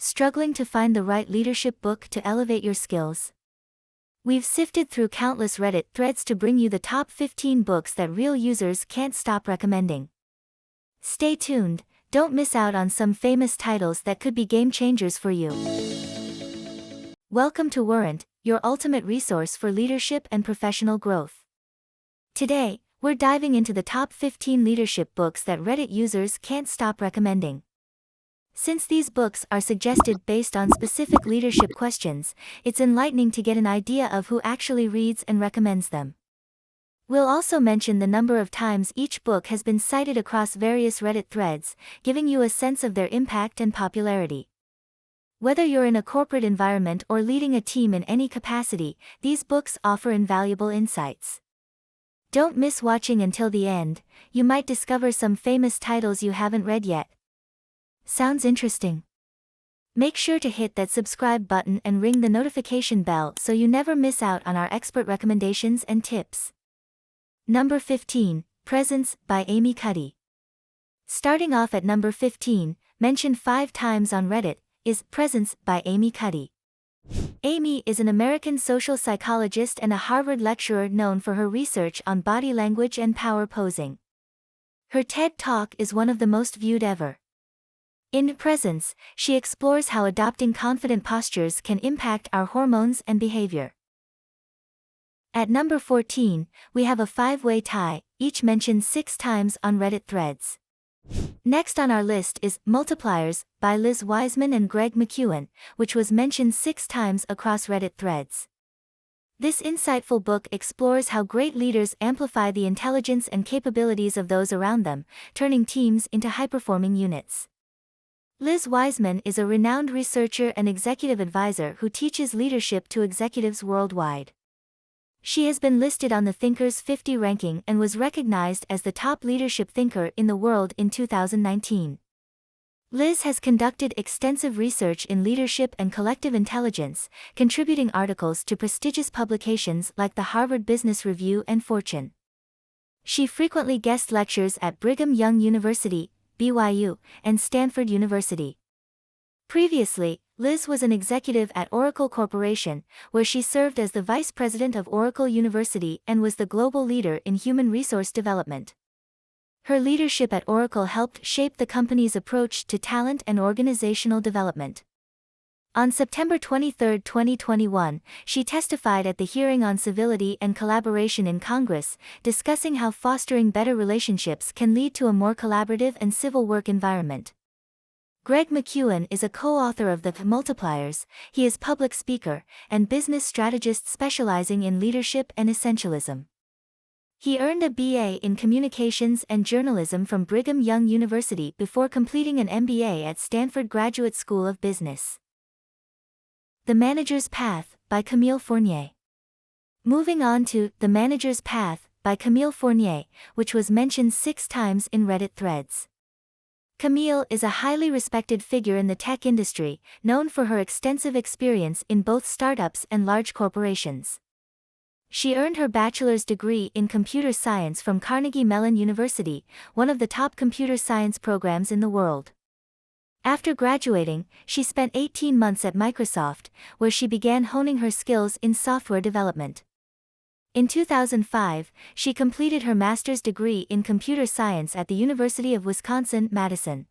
Struggling to find the right leadership book to elevate your skills? We've sifted through countless Reddit threads to bring you the top 15 books that real users can't stop recommending. Stay tuned, don't miss out on some famous titles that could be game changers for you. Welcome to Wurrent, your ultimate resource for leadership and professional growth. Today, we're diving into the top 15 leadership books that Reddit users can't stop recommending. Since these books are suggested based on specific leadership questions, it's enlightening to get an idea of who actually reads and recommends them. We'll also mention the number of times each book has been cited across various Reddit threads, giving you a sense of their impact and popularity. Whether you're in a corporate environment or leading a team in any capacity, these books offer invaluable insights. Don't miss watching until the end, you might discover some famous titles you haven't read yet. Sounds interesting? Make sure to hit that subscribe button and ring the notification bell so you never miss out on our expert recommendations and tips. Number 15, Presence by Amy Cuddy. Starting off at number 15, mentioned 5 times on Reddit, is Presence by Amy Cuddy. Amy is an American social psychologist and a Harvard lecturer known for her research on body language and power posing. Her TED Talk is one of the most viewed ever. In Presence, she explores how adopting confident postures can impact our hormones and behavior. At number 14, we have a 5-way tie, each mentioned 6 times on Reddit threads. Next on our list is Multipliers by Liz Wiseman and Greg McKeown, which was mentioned 6 times across Reddit threads. This insightful book explores how great leaders amplify the intelligence and capabilities of those around them, turning teams into high-performing units. Liz Wiseman is a renowned researcher and executive advisor who teaches leadership to executives worldwide. She has been listed on the Thinkers 50 ranking and was recognized as the top leadership thinker in the world in 2019. Liz has conducted extensive research in leadership and collective intelligence, contributing articles to prestigious publications like the Harvard Business Review and Fortune. She frequently guest lectures at Brigham Young University, BYU, and Stanford University. Previously, Liz was an executive at Oracle Corporation, where she served as the vice president of Oracle University and was the global leader in human resource development. Her leadership at Oracle helped shape the company's approach to talent and organizational development. On September 23, 2021, she testified at the hearing on civility and collaboration in Congress, discussing how fostering better relationships can lead to a more collaborative and civil work environment. Greg McKeown is a co-author of The Multipliers. He is public speaker and business strategist specializing in leadership and essentialism. He earned a BA in Communications and Journalism from Brigham Young University before completing an MBA at Stanford Graduate School of Business. The Manager's Path by Camille Fournier. Moving on to The Manager's Path by Camille Fournier, which was mentioned 6 times in Reddit threads. Camille is a highly respected figure in the tech industry, known for her extensive experience in both startups and large corporations. She earned her bachelor's degree in computer science from Carnegie Mellon University, one of the top computer science programs in the world. After graduating, she spent 18 months at Microsoft, where she began honing her skills in software development. In 2005, she completed her master's degree in computer science at the University of Wisconsin-Madison.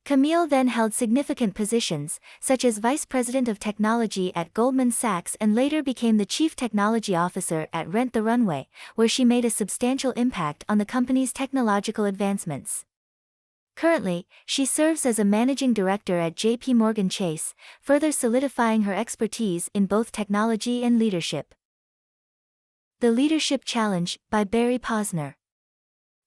Camille then held significant positions, such as Vice President of Technology at Goldman Sachs and later became the Chief Technology Officer at Rent the Runway, where she made a substantial impact on the company's technological advancements. Currently, she serves as a managing director at J.P. Morgan Chase, further solidifying her expertise in both technology and leadership. The Leadership Challenge by Barry Posner.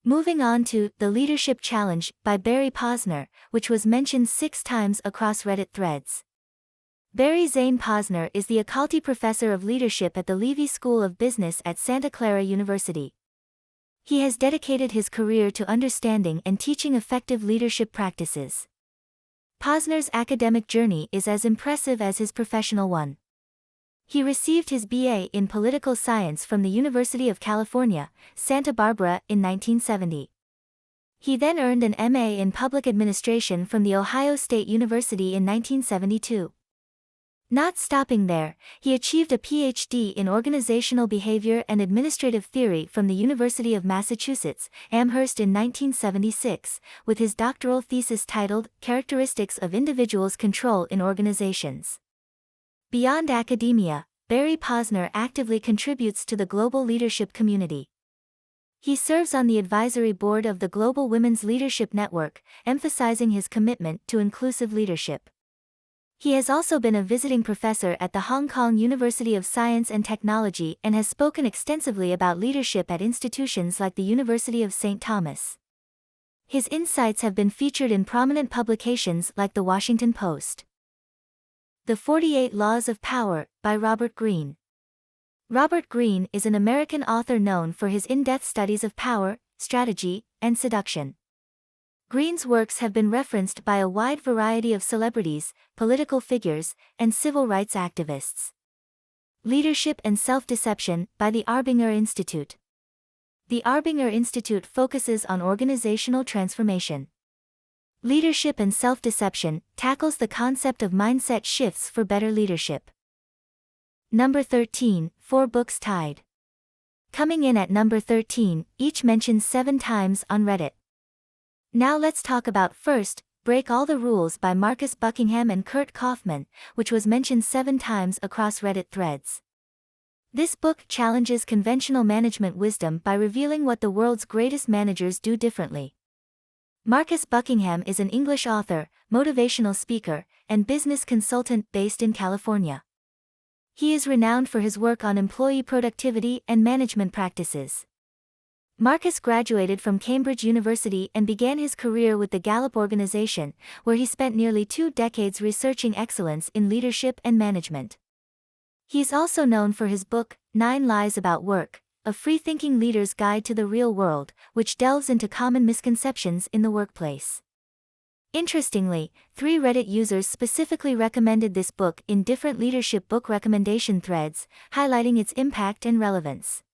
Moving on to The Leadership Challenge by Barry Posner, which was mentioned 6 times across Reddit threads. Barry Zane Posner is the Acalti Professor of Leadership at the Levy School of Business at Santa Clara University. He has dedicated his career to understanding and teaching effective leadership practices. Posner's academic journey is as impressive as his professional one. He received his BA in political science from the University of California, Santa Barbara in 1970. He then earned an MA in Public Administration from The Ohio State University in 1972. Not stopping there, he achieved a PhD in Organizational Behavior and Administrative Theory from the University of Massachusetts, Amherst in 1976, with his doctoral thesis titled Characteristics of Individuals' Control in Organizations. Beyond academia, Barry Posner actively contributes to the global leadership community. He serves on the advisory board of the Global Women's Leadership Network, emphasizing his commitment to inclusive leadership. He has also been a visiting professor at the Hong Kong University of Science and Technology and has spoken extensively about leadership at institutions like the University of St. Thomas. His insights have been featured in prominent publications like The Washington Post. The 48 Laws of Power, by Robert Greene. Robert Greene is an American author known for his in-depth studies of power, strategy, and seduction. Greene's works have been referenced by a wide variety of celebrities, political figures, and civil rights activists. Leadership and Self-Deception, by the Arbinger Institute. The Arbinger Institute focuses on organizational transformation. Leadership and Self-Deception tackles the concept of mindset shifts for better leadership. Number 13, 4 books tied. Coming in at number 13, each mentioned 7 times on Reddit. Now let's talk about first, Break All the Rules by Marcus Buckingham and Kurt Kaufman, which was mentioned 7 times across Reddit threads. This book challenges conventional management wisdom by revealing what the world's greatest managers do differently. Marcus Buckingham is an English author, motivational speaker, and business consultant based in California. He is renowned for his work on employee productivity and management practices. Marcus graduated from Cambridge University and began his career with the Gallup organization, where he spent nearly 2 decades researching excellence in leadership and management. He's also known for his book, 9 Lies About Work, a free-thinking leader's guide to the real world, which delves into common misconceptions in the workplace. Interestingly, 3 Reddit users specifically recommended this book in different leadership book recommendation threads, highlighting its impact and relevance.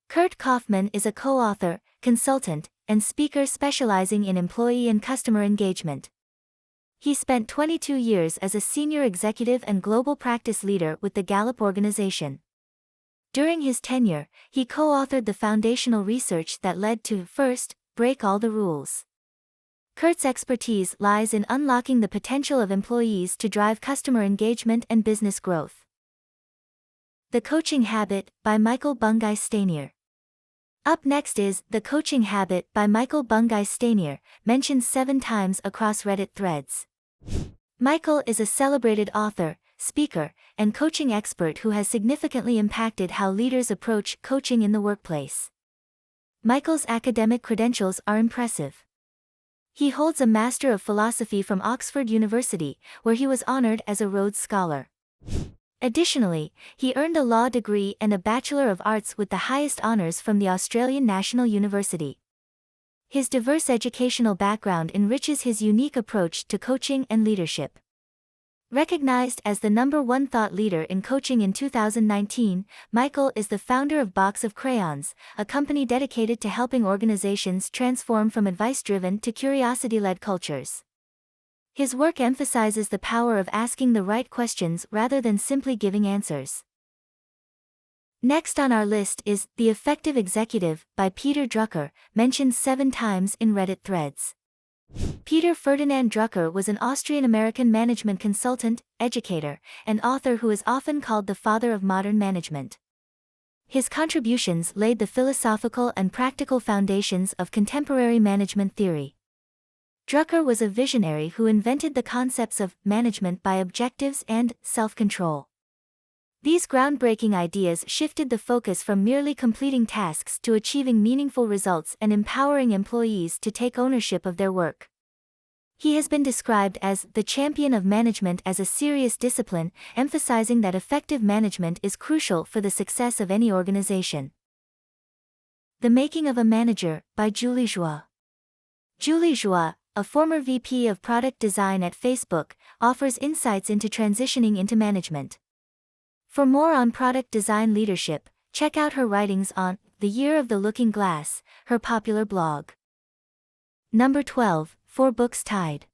Kurt Kaufman is a co-author, consultant, and speaker specializing in employee and customer engagement. He spent 22 years as a senior executive and global practice leader with the Gallup organization. During his tenure, he co-authored the foundational research that led to, first, Break All the Rules. Kurt's expertise lies in unlocking the potential of employees to drive customer engagement and business growth. The Coaching Habit, by Michael Bungay Stanier. Up next is The Coaching Habit by Michael Bungay Stanier, mentioned 7 times across Reddit threads. Michael is a celebrated author, speaker, and coaching expert who has significantly impacted how leaders approach coaching in the workplace. Michael's academic credentials are impressive. He holds a Master of Philosophy from Oxford University, where he was honored as a Rhodes Scholar. Additionally, he earned a law degree and a Bachelor of Arts with the highest honors from the Australian National University. His diverse educational background enriches his unique approach to coaching and leadership. Recognized as the #1 thought leader in coaching in 2019, Michael is the founder of Box of Crayons, a company dedicated to helping organizations transform from advice-driven to curiosity-led cultures. His work emphasizes the power of asking the right questions rather than simply giving answers. Next on our list is The Effective Executive by Peter Drucker, mentioned 7 times in Reddit threads. Peter Ferdinand Drucker was an Austrian-American management consultant, educator, and author who is often called the father of modern management. His contributions laid the philosophical and practical foundations of contemporary management theory. Drucker was a visionary who invented the concepts of management by objectives and self-control. These groundbreaking ideas shifted the focus from merely completing tasks to achieving meaningful results and empowering employees to take ownership of their work. He has been described as the champion of management as a serious discipline, emphasizing that effective management is crucial for the success of any organization. The Making of a Manager, by Julie Joie. Julie Joie, a former VP of product design at Facebook, offers insights into transitioning into management. For more on product design leadership, check out her writings on The Year of the Looking Glass, her popular blog. Number 12, 4 books tied.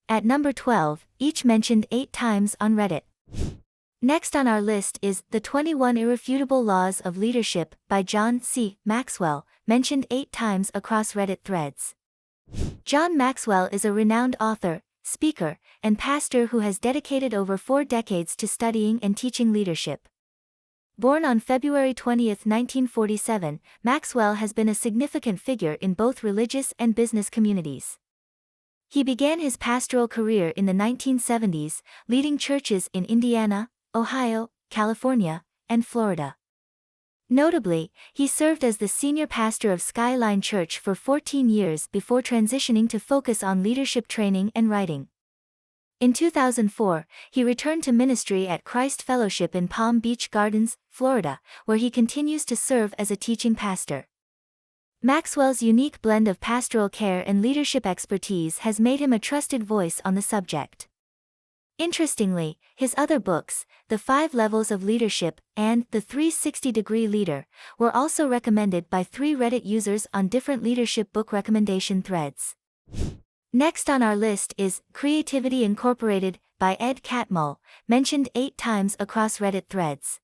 At number 12, each mentioned 8 times on Reddit. Next on our list is The 21 Irrefutable Laws of Leadership by John C. Maxwell, mentioned 8 times across Reddit threads. John Maxwell is a renowned author, speaker, and pastor who has dedicated over 4 decades to studying and teaching leadership. Born on February 20, 1947, Maxwell has been a significant figure in both religious and business communities. He began his pastoral career in the 1970s, leading churches in Indiana, Ohio, California, and Florida. Notably, he served as the senior pastor of Skyline Church for 14 years before transitioning to focus on leadership training and writing. In 2004, he returned to ministry at Christ Fellowship in Palm Beach Gardens, Florida, where he continues to serve as a teaching pastor. Maxwell's unique blend of pastoral care and leadership expertise has made him a trusted voice on the subject. Interestingly, his other books, The 5 Levels of Leadership and The 360-Degree Leader, were also recommended by 3 Reddit users on different leadership book recommendation threads. Next on our list is Creativity Incorporated by Ed Catmull, mentioned 8 times across Reddit threads.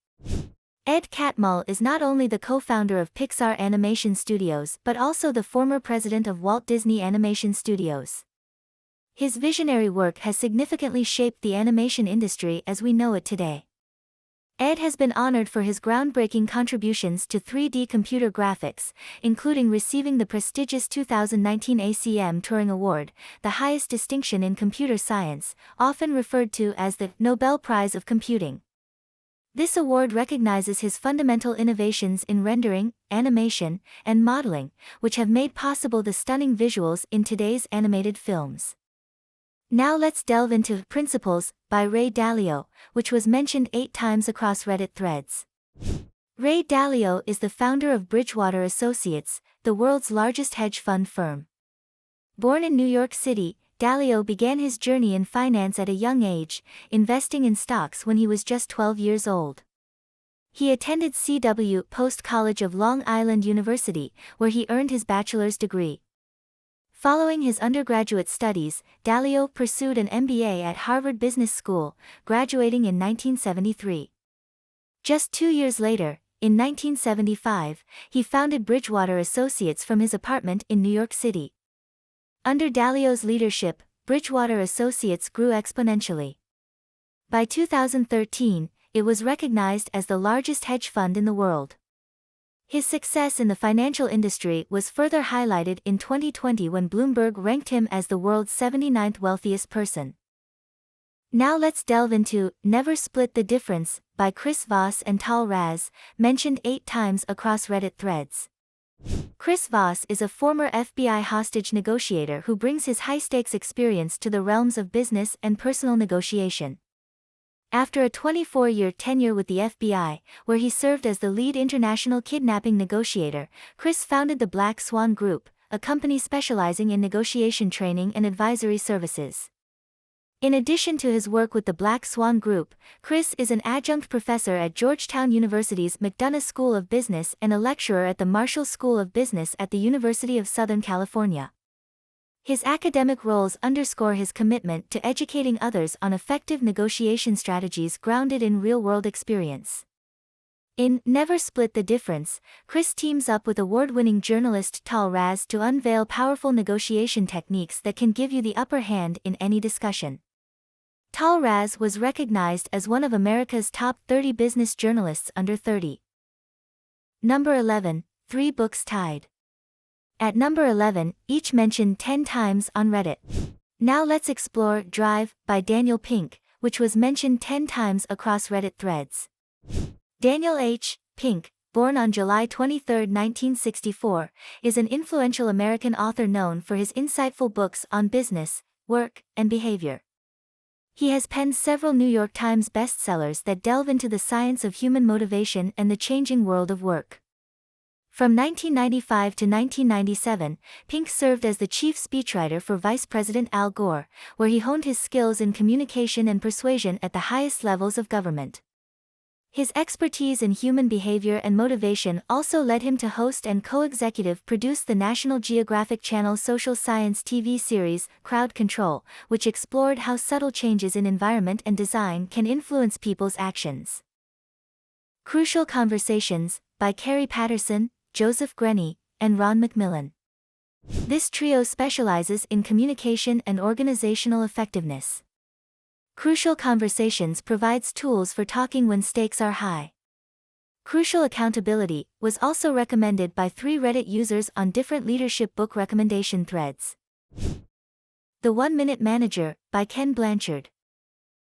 Ed Catmull is not only the co-founder of Pixar Animation Studios but also the former president of Walt Disney Animation Studios. His visionary work has significantly shaped the animation industry as we know it today. Ed has been honored for his groundbreaking contributions to 3D computer graphics, including receiving the prestigious 2019 ACM Turing Award, the highest distinction in computer science, often referred to as the Nobel Prize of Computing. This award recognizes his fundamental innovations in rendering, animation, and modeling, which have made possible the stunning visuals in today's animated films. Now let's delve into Principles by Ray Dalio, which was mentioned 8 times across Reddit threads. Ray Dalio is the founder of Bridgewater Associates, the world's largest hedge fund firm. Born in New York City, Dalio began his journey in finance at a young age, investing in stocks when he was just 12 years old. He attended C.W. Post College of Long Island University, where he earned his bachelor's degree. Following his undergraduate studies, Dalio pursued an MBA at Harvard Business School, graduating in 1973. Just 2 years later, in 1975, he founded Bridgewater Associates from his apartment in New York City. Under Dalio's leadership, Bridgewater Associates grew exponentially. By 2013, it was recognized as the largest hedge fund in the world. His success in the financial industry was further highlighted in 2020 when Bloomberg ranked him as the world's 79th wealthiest person. Now let's delve into Never Split the Difference by Chris Voss and Tal Raz, mentioned 8 times across Reddit threads. Chris Voss is a former FBI hostage negotiator who brings his high-stakes experience to the realms of business and personal negotiation. After a 24-year tenure with the FBI, where he served as the lead international kidnapping negotiator, Chris founded the Black Swan Group, a company specializing in negotiation training and advisory services. In addition to his work with the Black Swan Group, Chris is an adjunct professor at Georgetown University's McDonough School of Business and a lecturer at the Marshall School of Business at the University of Southern California. His academic roles underscore his commitment to educating others on effective negotiation strategies grounded in real-world experience. In Never Split the Difference, Chris teams up with award-winning journalist Tal Raz to unveil powerful negotiation techniques that can give you the upper hand in any discussion. Tal Raz was recognized as one of America's top 30 business journalists under 30. Number 11, 3 books tied. At number 11, each mentioned 10 times on Reddit. Now let's explore Drive by Daniel Pink, which was mentioned 10 times across Reddit threads. Daniel H. Pink, born on July 23, 1964, is an influential American author known for his insightful books on business, work, and behavior. He has penned several New York Times bestsellers that delve into the science of human motivation and the changing world of work. From 1995 to 1997, Pink served as the chief speechwriter for Vice President Al Gore, where he honed his skills in communication and persuasion at the highest levels of government. His expertise in human behavior and motivation also led him to host and co-executive produce the National Geographic Channel social science TV series, Crowd Control, which explored how subtle changes in environment and design can influence people's actions. Crucial Conversations, by Carrie Patterson, Joseph Grenny, and Ron McMillan. This trio specializes in communication and organizational effectiveness. Crucial Conversations provides tools for talking when stakes are high. Crucial Accountability was also recommended by 3 Reddit users on different leadership book recommendation threads. The 1-Minute Manager, by Ken Blanchard.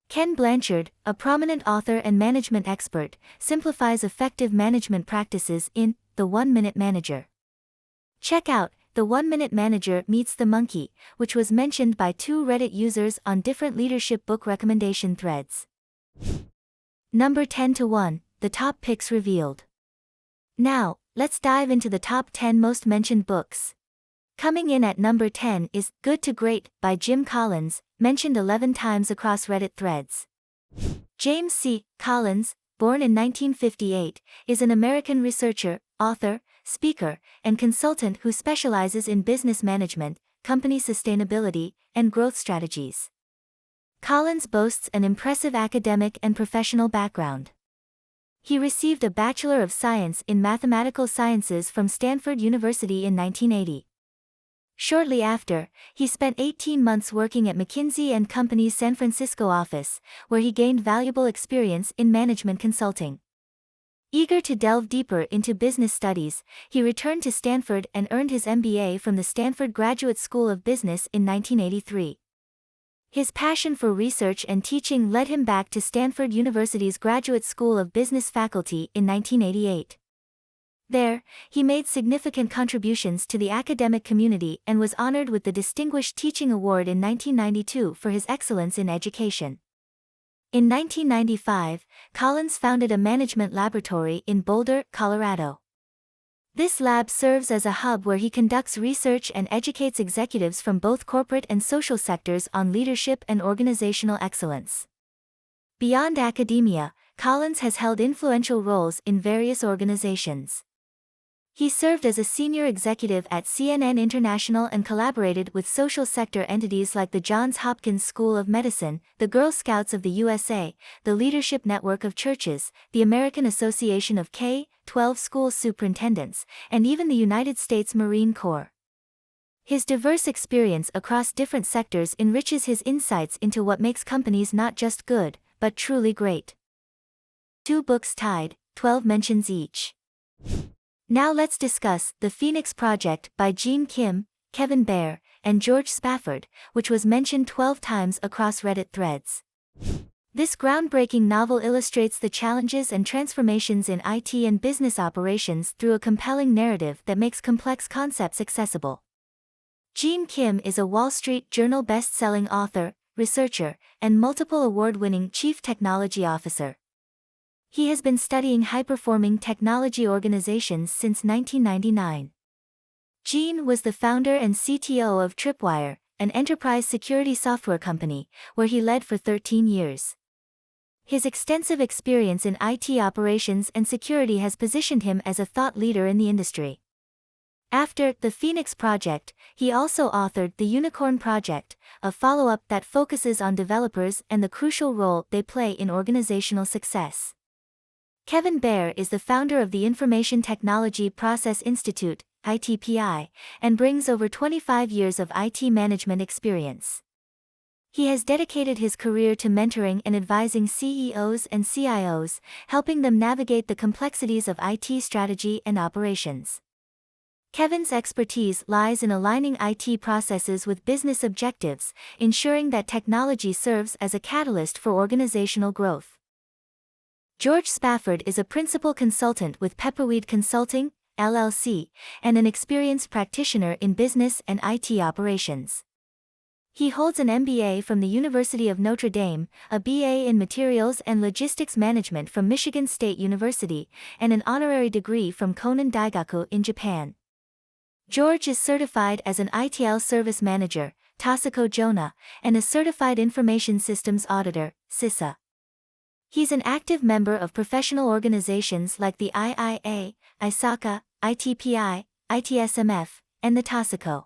Ken Blanchard, a prominent author and management expert, simplifies effective management practices in The 1-Minute Manager. Check out The 1-Minute Manager Meets the Monkey, which was mentioned by 2 Reddit users on different leadership book recommendation threads. Number 10 to 1, the top picks revealed. Now, let's dive into the top 10 most mentioned books. Coming in at number 10 is Good to Great by Jim Collins, mentioned 11 times across Reddit threads. James C. Collins, born in 1958, is an American researcher, author, speaker, and consultant who specializes in business management, company sustainability, and growth strategies. Collins boasts an impressive academic and professional background. He received a Bachelor of Science in Mathematical Sciences from Stanford University in 1980. Shortly after, he spent 18 months working at McKinsey & Company's San Francisco office, where he gained valuable experience in management consulting. Eager to delve deeper into business studies, he returned to Stanford and earned his MBA from the Stanford Graduate School of Business in 1983. His passion for research and teaching led him back to Stanford University's Graduate School of Business faculty in 1988. There, he made significant contributions to the academic community and was honored with the Distinguished Teaching Award in 1992 for his excellence in education. In 1995, Collins founded a management laboratory in Boulder, Colorado. This lab serves as a hub where he conducts research and educates executives from both corporate and social sectors on leadership and organizational excellence. Beyond academia, Collins has held influential roles in various organizations. He served as a senior executive at CNN International and collaborated with social sector entities like the Johns Hopkins School of Medicine, the Girl Scouts of the USA, the Leadership Network of Churches, the American Association of K-12 School Superintendents, and even the United States Marine Corps. His diverse experience across different sectors enriches his insights into what makes companies not just good, but truly great. 2 books tied, 12 mentions each. Now let's discuss The Phoenix Project by Gene Kim, Kevin Baer, and George Spafford, which was mentioned 12 times across Reddit threads. This groundbreaking novel illustrates the challenges and transformations in IT and business operations through a compelling narrative that makes complex concepts accessible. Gene Kim is a Wall Street Journal best-selling author, researcher, and multiple award-winning chief technology officer. He has been studying high-performing technology organizations since 1999. Gene was the founder and CTO of Tripwire, an enterprise security software company, where he led for 13 years. His extensive experience in IT operations and security has positioned him as a thought leader in the industry. After The Phoenix Project, he also authored The Unicorn Project, a follow-up that focuses on developers and the crucial role they play in organizational success. Kevin Baer is the founder of the Information Technology Process Institute, ITPI, and brings over 25 years of IT management experience. He has dedicated his career to mentoring and advising CEOs and CIOs, helping them navigate the complexities of IT strategy and operations. Kevin's expertise lies in aligning IT processes with business objectives, ensuring that technology serves as a catalyst for organizational growth. George Spafford is a principal consultant with Pepperweed Consulting, LLC, and an experienced practitioner in business and IT operations. He holds an MBA from the University of Notre Dame, a BA in Materials and Logistics Management from Michigan State University, and an honorary degree from Konan Daigaku in Japan. George is certified as an ITL Service Manager, Tasako Jona, and a Certified Information Systems Auditor, CISA. He's an active member of professional organizations like the IIA, ISACA, ITPI, ITSMF, and the TASACO.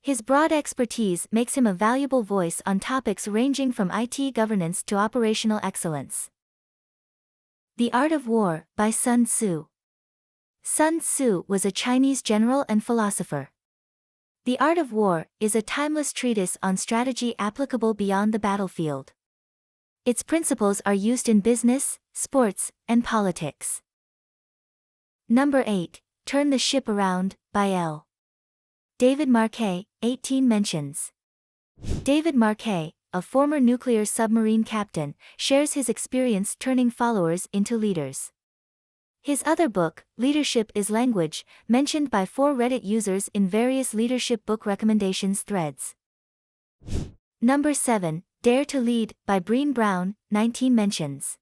His broad expertise makes him a valuable voice on topics ranging from IT governance to operational excellence. The Art of War, by Sun Tzu. Sun Tzu was a Chinese general and philosopher. The Art of War is a timeless treatise on strategy applicable beyond the battlefield. Its principles are used in business, sports, and politics. Number 8. Turn the Ship Around, by L. David Marquet, 18 mentions. David Marquet, a former nuclear submarine captain, shares his experience turning followers into leaders. His other book, Leadership is Language, mentioned by 4 Reddit users in various leadership book recommendations threads. Number 7. Dare to Lead, by Breen Brown, 19 mentions.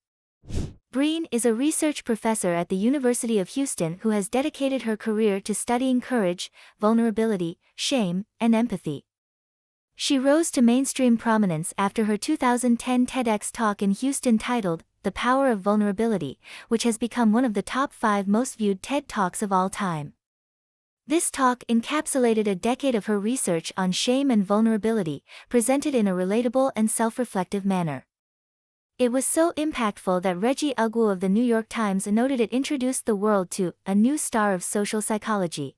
Breen is a research professor at the University of Houston who has dedicated her career to studying courage, vulnerability, shame, and empathy. She rose to mainstream prominence after her 2010 TEDx talk in Houston titled, The Power of Vulnerability, which has become one of the top 5 most viewed TED Talks of all time. This talk encapsulated a decade of her research on shame and vulnerability, presented in a relatable and self-reflective manner. It was so impactful that Reggie Ugwu of the New York Times noted it introduced the world to a new star of social psychology.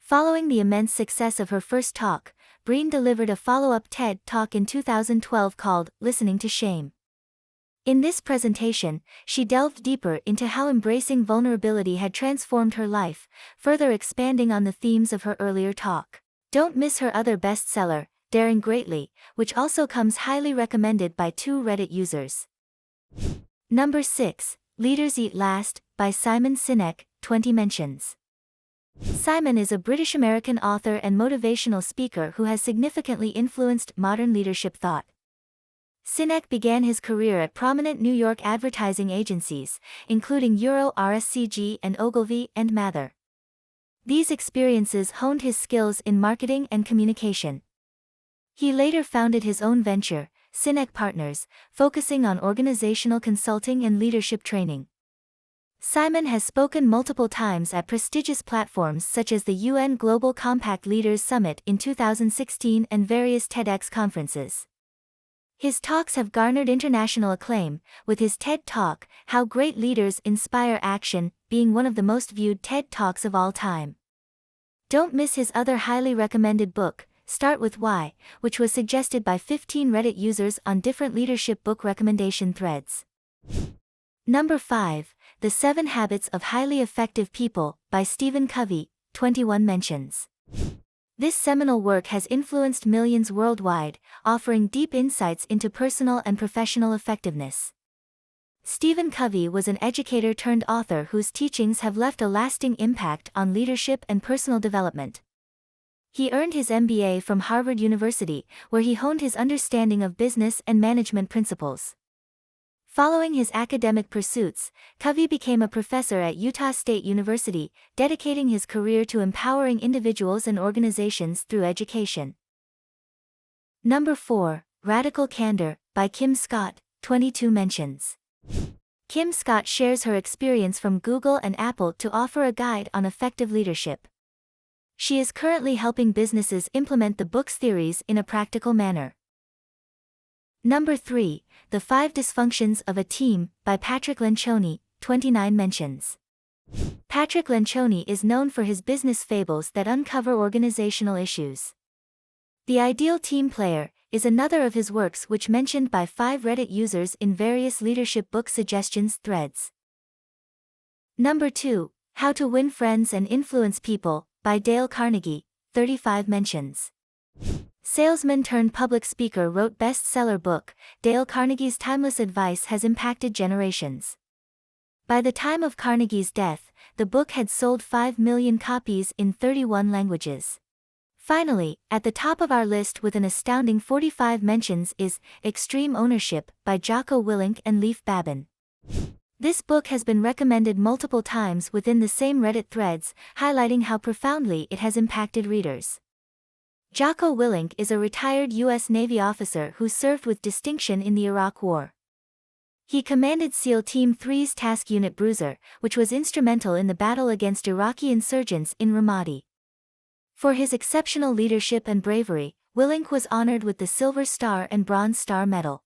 Following the immense success of her first talk, Breen delivered a follow-up TED Talk in 2012 called Listening to Shame. In this presentation, she delved deeper into how embracing vulnerability had transformed her life, further expanding on the themes of her earlier talk. Don't miss her other bestseller, Daring Greatly, which also comes highly recommended by 2 Reddit users. Number 6. Leaders Eat Last, by Simon Sinek, 20 mentions. Simon is a British-American author and motivational speaker who has significantly influenced modern leadership thought. Sinek began his career at prominent New York advertising agencies, including Euro RSCG and Ogilvy and Mather. These experiences honed his skills in marketing and communication. He later founded his own venture, Sinek Partners, focusing on organizational consulting and leadership training. Simon has spoken multiple times at prestigious platforms such as the UN Global Compact Leaders Summit in 2016 and various TEDx conferences. His talks have garnered international acclaim, with his TED Talk, How Great Leaders Inspire Action, being one of the most viewed TED Talks of all time. Don't miss his other highly recommended book, Start With Why, which was suggested by 15 Reddit users on different leadership book recommendation threads. Number 5. The 7 Habits of Highly Effective People, by Stephen Covey, 21 mentions. This seminal work has influenced millions worldwide, offering deep insights into personal and professional effectiveness. Stephen Covey was an educator turned author whose teachings have left a lasting impact on leadership and personal development. He earned his MBA from Harvard University, where he honed his understanding of business and management principles. Following his academic pursuits, Covey became a professor at Utah State University, dedicating his career to empowering individuals and organizations through education. Number 4. Radical Candor, by Kim Scott, 22 mentions. Kim Scott shares her experience from Google and Apple to offer a guide on effective leadership. She is currently helping businesses implement the book's theories in a practical manner. Number 3. The 5 Dysfunctions of a Team, by Patrick Lencioni, 29 mentions. Patrick Lencioni is known for his business fables that uncover organizational issues. The Ideal Team Player is another of his works which mentioned by 5 Reddit users in various leadership book suggestions threads. Number 2. How to Win Friends and Influence People, by Dale Carnegie, 35 mentions. Salesman turned public speaker wrote bestseller book, Dale Carnegie's timeless advice has impacted generations. By the time of Carnegie's death, the book had sold 5 million copies in 31 languages. Finally, at the top of our list with an astounding 45 mentions is Extreme Ownership, by Jocko Willink and Leif Babin. This book has been recommended multiple times within the same Reddit threads, highlighting how profoundly it has impacted readers. Jocko Willink is a retired U.S. Navy officer who served with distinction in the Iraq War. He commanded SEAL Team 3's Task Unit Bruiser, which was instrumental in the battle against Iraqi insurgents in Ramadi. For his exceptional leadership and bravery, Wurrent was honored with the Silver Star and Bronze Star Medal.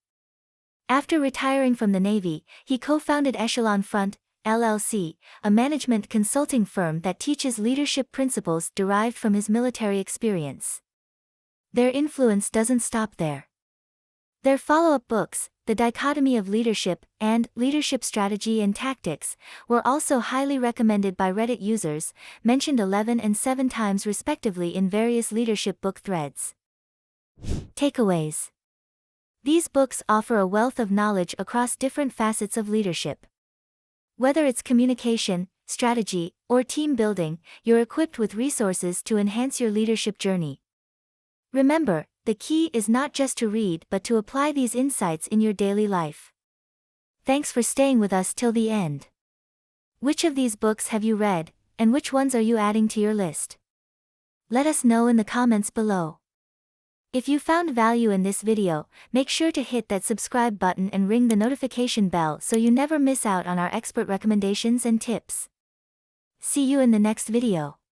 After retiring from the Navy, he co-founded Echelon Front, LLC, a management consulting firm that teaches leadership principles derived from his military experience. Their influence doesn't stop there. Their follow-up books, The Dichotomy of Leadership and Leadership Strategy and Tactics, were also highly recommended by Reddit users, mentioned 11 and 7 times respectively in various leadership book threads. Takeaways. These books offer a wealth of knowledge across different facets of leadership. Whether it's communication, strategy, or team building, you're equipped with resources to enhance your leadership journey. Remember, the key is not just to read but to apply these insights in your daily life. Thanks for staying with us till the end. Which of these books have you read, and which ones are you adding to your list? Let us know in the comments below. If you found value in this video, make sure to hit that subscribe button and ring the notification bell so you never miss out on our expert recommendations and tips. See you in the next video.